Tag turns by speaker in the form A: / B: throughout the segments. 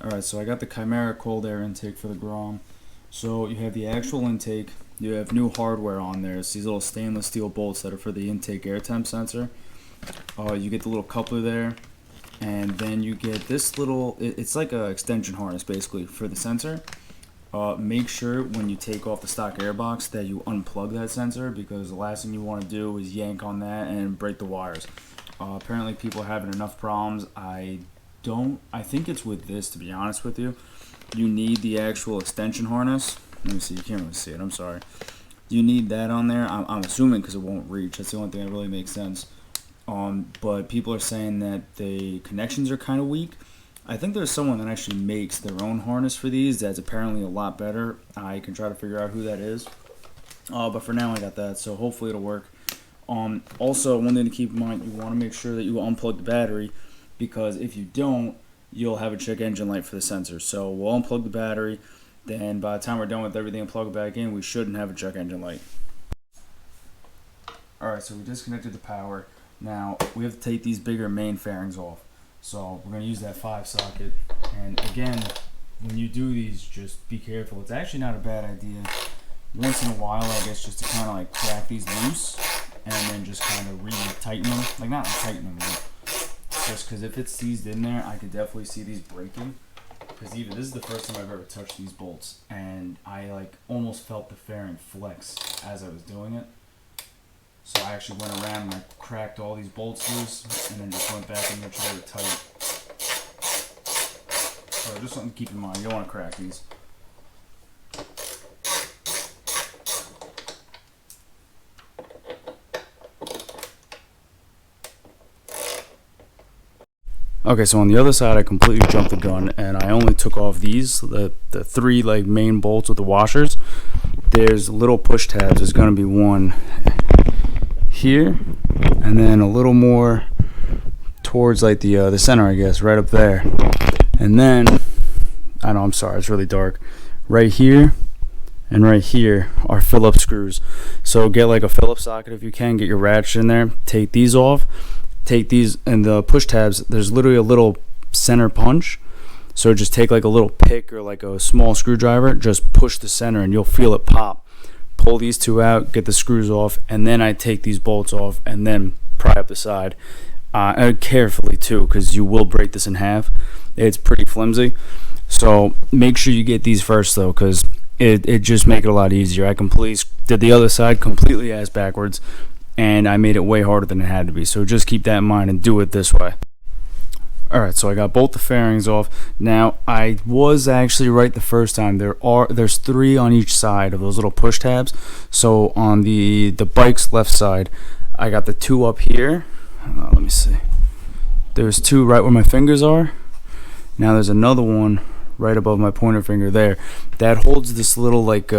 A: Alright, so I got the Chimera cold air intake for the Grom. So you have the actual intake, you have new hardware on there. It's these little stainless steel bolts that are for the intake air temp sensor. You get the little coupler there, and then you get this little, it's like an extension harness basically for the sensor. Make sure when you take off the stock air box that you unplug that sensor, because the last thing you want to do is yank on that and break the wires. Apparently people are having enough problems. I think it's with this, to be honest with you. You need the actual extension harness. Let me see, you can't really see it, I'm sorry. You need that on there, I'm assuming, because it won't reach. That's the only thing that really makes sense. But people are saying that the connections are kind of weak. I think there's someone that actually makes their own harness for these that's apparently a lot better. I can try to figure out who that is. But for now I got that, so hopefully it'll work. Also, one thing to keep in mind, you want to make sure that you unplug the battery, because if you don't, you'll have a check engine light for the sensor. So we'll unplug the battery, then by the time we're done with everything and plug it back in, we shouldn't have a check engine light. Alright, so we disconnected the power. Now we have to take these bigger main fairings off. So we're going to use that 5 socket. And again, when you do these, just be careful. It's actually not a bad idea once in a while, I guess, just to kind of like crack these loose and then just kind of re-tighten them. Like, not tighten them, but just because if it's seized in there, I could definitely see these breaking. Because this is the first time I've ever touched these bolts, and I like almost felt the fairing flex as I was doing it. So I actually went around and I cracked all these bolts loose, and then just went back and made sure they were tight. So just something to keep in mind, you don't want to crack these. Okay, so on the other side, I completely jumped the gun, and I only took off these, the 3 like main bolts with the washers. There's little push tabs. There's going to be one here, and then a little more towards like the center, I guess, right up there. And then, I know, I'm sorry, it's really dark. Right here and right here are Phillips screws. So get like a Phillips socket if you can, get your ratchet in there, take these off. Take these, and the push tabs, there's literally a little center punch. So just take like a little pick or like a small screwdriver, just push the center and you'll feel it pop. Pull these 2 out, get the screws off, and then I take these bolts off and then pry up the side. And carefully too, because you will break this in half. It's pretty flimsy. So make sure you get these first though, because it just make it a lot easier. I completely did the other side completely ass backwards, and I made it way harder than it had to be. So just keep that in mind and do it this way. Alright, so I got both the fairings off. Now, I was actually right the first time. There's 3 on each side of those little push tabs. So on the bike's left side, I got the 2 up here. Let me see. There's 2 right where my fingers are. Now there's another one right above my pointer finger there. That holds this little like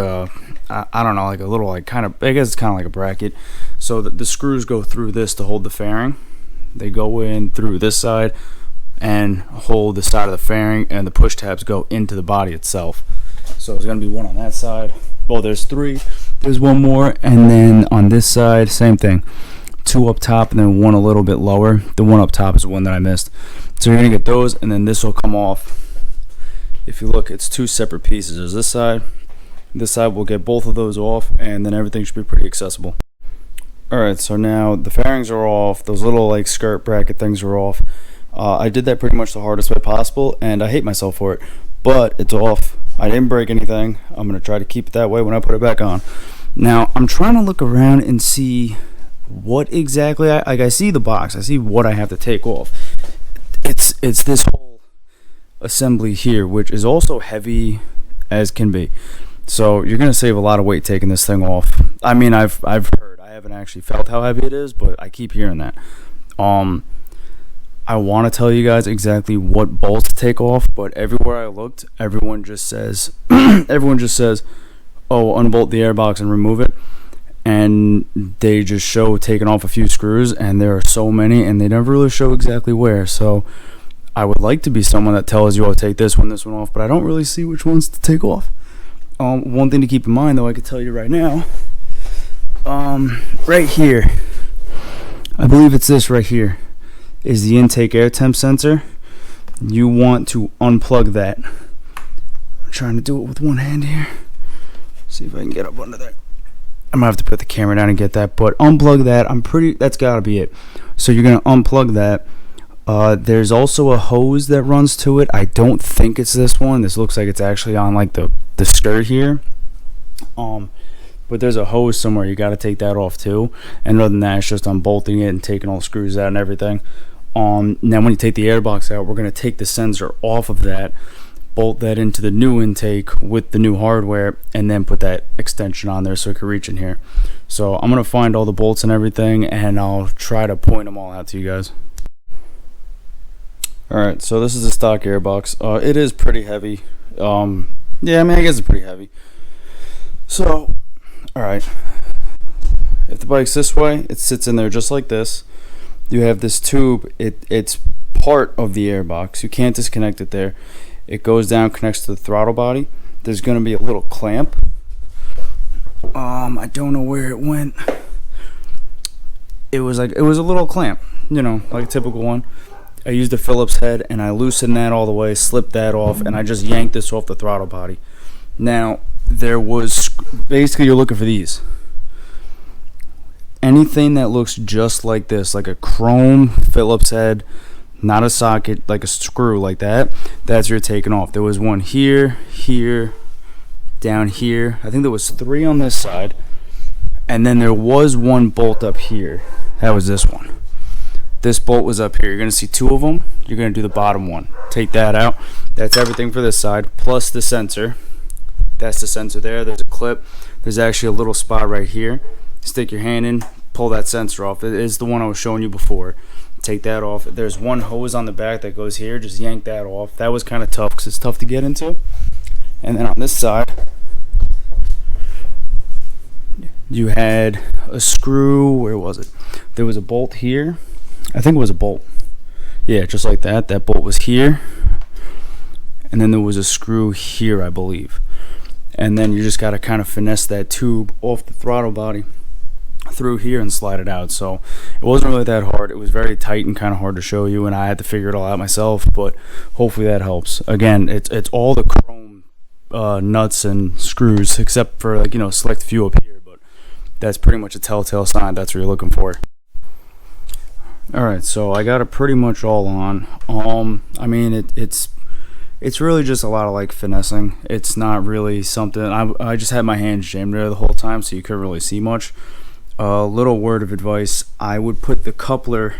A: I don't know, like a little like kind of, I guess it's kind of like a bracket. So the screws go through this to hold the fairing. They go in through this side and hold the side of the fairing, and the push tabs go into the body itself. So there's gonna be one on that side. Well, there's 3. There's one more, and then on this side, same thing. 2 up top and then 1 a little bit lower. The one up top is the one that I missed. So you're gonna get those, and then this will come off. If you look, it's 2 separate pieces. There's this side. This side, we'll get both of those off, and then everything should be pretty accessible. Alright, so now the fairings are off. Those little like skirt bracket things are off. I did that pretty much the hardest way possible, and I hate myself for it. But it's off. I didn't break anything. I'm going to try to keep it that way when I put it back on. Now, I'm trying to look around and see what exactly, I see the box. I see what I have to take off. It's this whole assembly here, which is also heavy as can be. So you're gonna save a lot of weight taking this thing off. I mean, I've heard. I haven't actually felt how heavy it is, but I keep hearing that. I want to tell you guys exactly what bolts to take off, but everywhere I looked, everyone just says, "Oh, unbolt the airbox and remove it." And they just show taking off a few screws, and there are so many, and they never really show exactly where. So I would like to be someone that tells you, "Oh, take this one off," but I don't really see which ones to take off. One thing to keep in mind, though, I could tell you right now, right here, I believe it's this right here, is the intake air temp sensor. you want to unplug that. I'm trying to do it with one hand here. See if I can get up under there. I'm gonna have to put the camera down and get that, but unplug that. That's gotta be it. So you're gonna unplug that. There's also a hose that runs to it. I don't think it's this one. This looks like it's actually on like the skirt here. But there's a hose somewhere. You got to take that off too. And other than that, it's just unbolting it and taking all the screws out and everything. Now when you take the airbox out, we're going to take the sensor off of that, bolt that into the new intake with the new hardware, and then put that extension on there so it can reach in here. So I'm going to find all the bolts and everything, and I'll try to point them all out to you guys. Alright, so this is a stock airbox. It is pretty heavy. Yeah, I mean, I guess it's pretty heavy. So, alright. If the bike's this way, it sits in there just like this. You have this tube. It's part of the airbox. You can't disconnect it there. It goes down, connects to the throttle body. There's going to be a little clamp. I don't know where it went. It was a little clamp, you know, like a typical one. I used a Phillips head and I loosened that all the way, slipped that off, and I just yanked this off the throttle body. Now, there was, basically you're looking for these. Anything that looks just like this, like a chrome Phillips head, not a socket, like a screw like that, that's you're taking off. There was one here, here, down here. I think there was 3 on this side. And then there was one bolt up here. That was this one. This bolt was up here. You're going to see 2 of them. You're going to do the bottom one. Take that out. That's everything for this side, plus the sensor. That's the sensor there. There's a clip. There's actually a little spot right here. Stick your hand in, pull that sensor off. It is the one I was showing you before. Take that off. There's one hose on the back that goes here. Just yank that off. That was kind of tough because it's tough to get into. And then on this side, you had a screw. Where was it? There was a bolt here. I think it was a bolt. Yeah, just like that. That bolt was here. And then there was a screw here, I believe. And then you just got to kind of finesse that tube off the throttle body through here and slide it out. So it wasn't really that hard. It was very tight and kind of hard to show you, and I had to figure it all out myself, but hopefully that helps. Again, it's all the chrome nuts and screws, except for, like, you know, select few up here, but that's pretty much a telltale sign that's what you're looking for. Alright, so I got it pretty much all on. I mean, it's really just a lot of, like, finessing. It's not really something. I just had my hands jammed there the whole time, so you couldn't really see much. A little word of advice: I would put the coupler,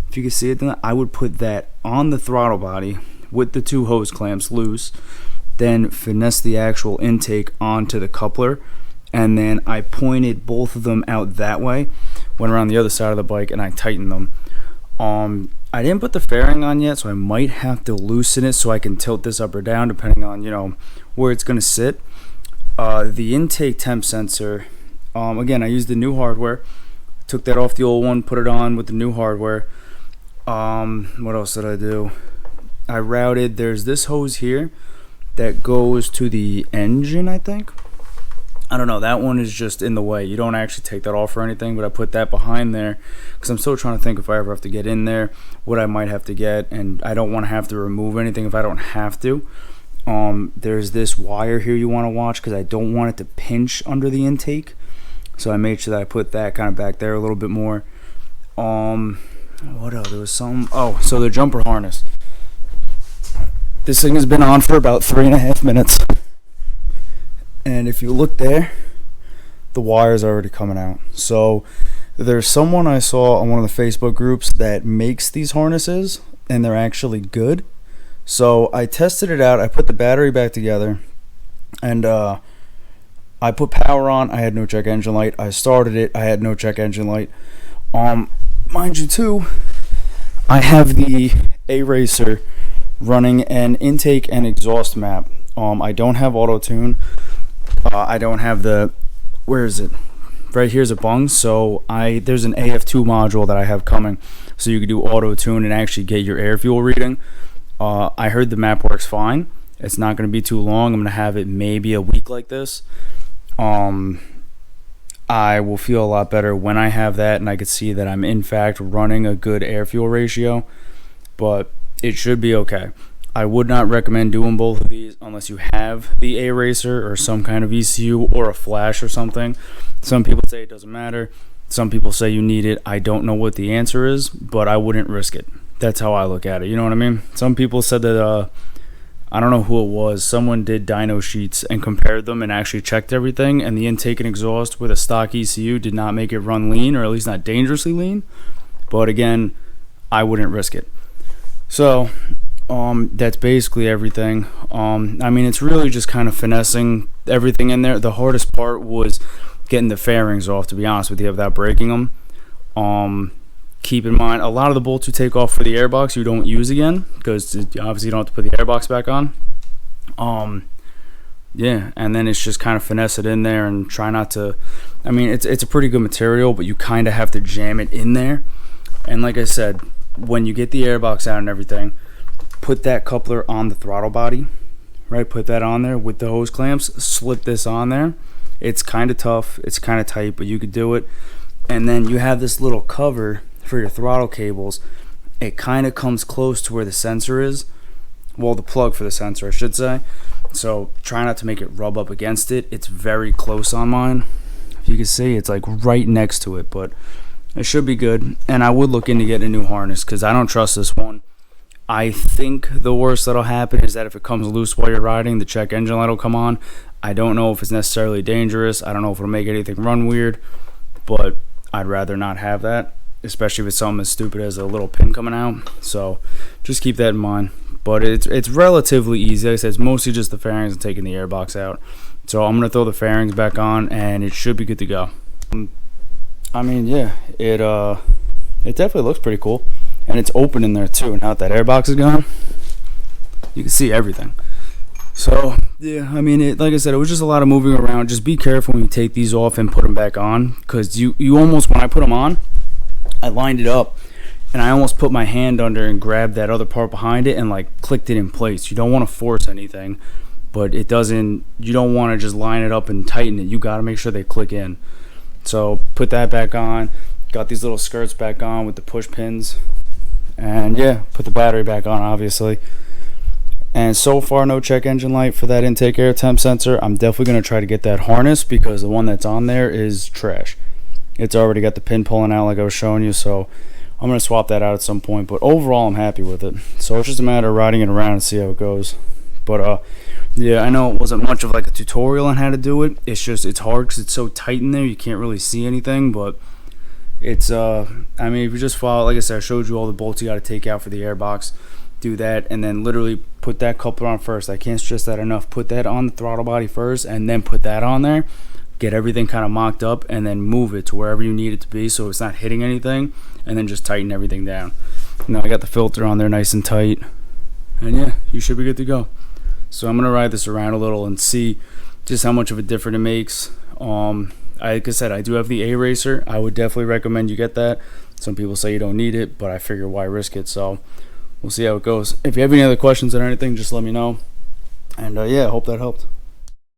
A: if you can see it, then I would put that on the throttle body with the 2 hose clamps loose, then finesse the actual intake onto the coupler, and then I pointed both of them out that way, went around the other side of the bike, and I tightened them. I didn't put the fairing on yet, so I might have to loosen it so I can tilt this up or down depending on, you know, where it's going to sit. The intake temp sensor, again, I used the new hardware. Took that off the old one, put it on with the new hardware. What else did I do? I routed, there's this hose here that goes to the engine, I think. I don't know, that one is just in the way. You don't actually take that off or anything, but I put that behind there because I'm still trying to think if I ever have to get in there, what I might have to get, and I don't want to have to remove anything if I don't have to. There's this wire here you want to watch because I don't want it to pinch under the intake. So I made sure that I put that kind of back there a little bit more. What else? There was some. Oh, so the jumper harness. This thing has been on for about 3.5 minutes. And if you look there, the wire's already coming out. So there's someone I saw on one of the Facebook groups that makes these harnesses, and they're actually good. So I tested it out. I put the battery back together, and I put power on. I had no check engine light. I started it. I had no check engine light. Mind you too, I have the A-Racer running an intake and exhaust map. I don't have auto tune. I don't have the, where is it? Right here's a bung. So there's an AF2 module that I have coming, so you can do auto tune and actually get your air fuel reading. I heard the map works fine. It's not going to be too long. I'm going to have it maybe a week like this. I will feel a lot better when I have that and I could see that I'm in fact running a good air fuel ratio. But it should be okay. I would not recommend doing both of these unless you have the A-Racer or some kind of ECU or a flash or something. Some people say it doesn't matter. Some people say you need it. I don't know what the answer is, but I wouldn't risk it. That's how I look at it. You know what I mean? Some people said that, I don't know who it was. Someone did dyno sheets and compared them and actually checked everything, and the intake and exhaust with a stock ECU did not make it run lean, or at least not dangerously lean. But again, I wouldn't risk it. So that's basically everything. I mean, it's really just kind of finessing everything in there. The hardest part was getting the fairings off, to be honest with you, without breaking them. Keep in mind, a lot of the bolts you take off for the airbox you don't use again, because obviously you don't have to put the airbox back on. Yeah, and then it's just kind of finesse it in there and try not to. I mean, it's a pretty good material, but you kind of have to jam it in there. And like I said, when you get the airbox out and everything, put that coupler on the throttle body, right? Put that on there with the hose clamps. Slip this on there. It's kind of tough. It's kind of tight, but you could do it. And then you have this little cover for your throttle cables. It kind of comes close to where the sensor is. Well, the plug for the sensor, I should say. So try not to make it rub up against it. It's very close on mine. If you can see, it's like right next to it, but it should be good. And I would look into getting a new harness because I don't trust this one. I think the worst that'll happen is that if it comes loose while you're riding, the check engine light will come on. I don't know if it's necessarily dangerous. I don't know if it'll make anything run weird, but I'd rather not have that, especially if it's something as stupid as a little pin coming out. So just keep that in mind. But it's relatively easy. Like I said, it's mostly just the fairings and taking the airbox out. So I'm going to throw the fairings back on, and it should be good to go. I mean, yeah, it definitely looks pretty cool. And it's open in there too. Now that airbox is gone, you can see everything. So yeah, I mean, like I said, it was just a lot of moving around. Just be careful when you take these off and put them back on, because you almost, when I put them on, I lined it up and I almost put my hand under and grabbed that other part behind it and like clicked it in place. You don't want to force anything, but it doesn't. You don't want to just line it up and tighten it. You got to make sure they click in. So put that back on. Got these little skirts back on with the push pins. And yeah, put the battery back on, obviously. And so far, no check engine light for that intake air temp sensor. I'm definitely going to try to get that harness because the one that's on there is trash. It's already got the pin pulling out like I was showing you, so I'm going to swap that out at some point. But overall, I'm happy with it. So it's just a matter of riding it around and see how it goes. But yeah, I know it wasn't much of like a tutorial on how to do it. It's just, it's hard because it's so tight in there, you can't really see anything, but it's I mean, if you just follow, like I said, I showed you all the bolts you got to take out for the airbox. Do that, and then literally put that coupler on first. I can't stress that enough. Put that on the throttle body first, and then put that on there. Get everything kind of mocked up, and then move it to wherever you need it to be so it's not hitting anything, and then just tighten everything down. Now I got the filter on there nice and tight, and yeah, you should be good to go. So I'm gonna ride this around a little and see just how much of a difference it makes. Like I said, I do have the A-Racer. I would definitely recommend you get that. Some people say you don't need it, but I figure why risk it. So we'll see how it goes. If you have any other questions or anything, just let me know. And yeah, I hope that helped.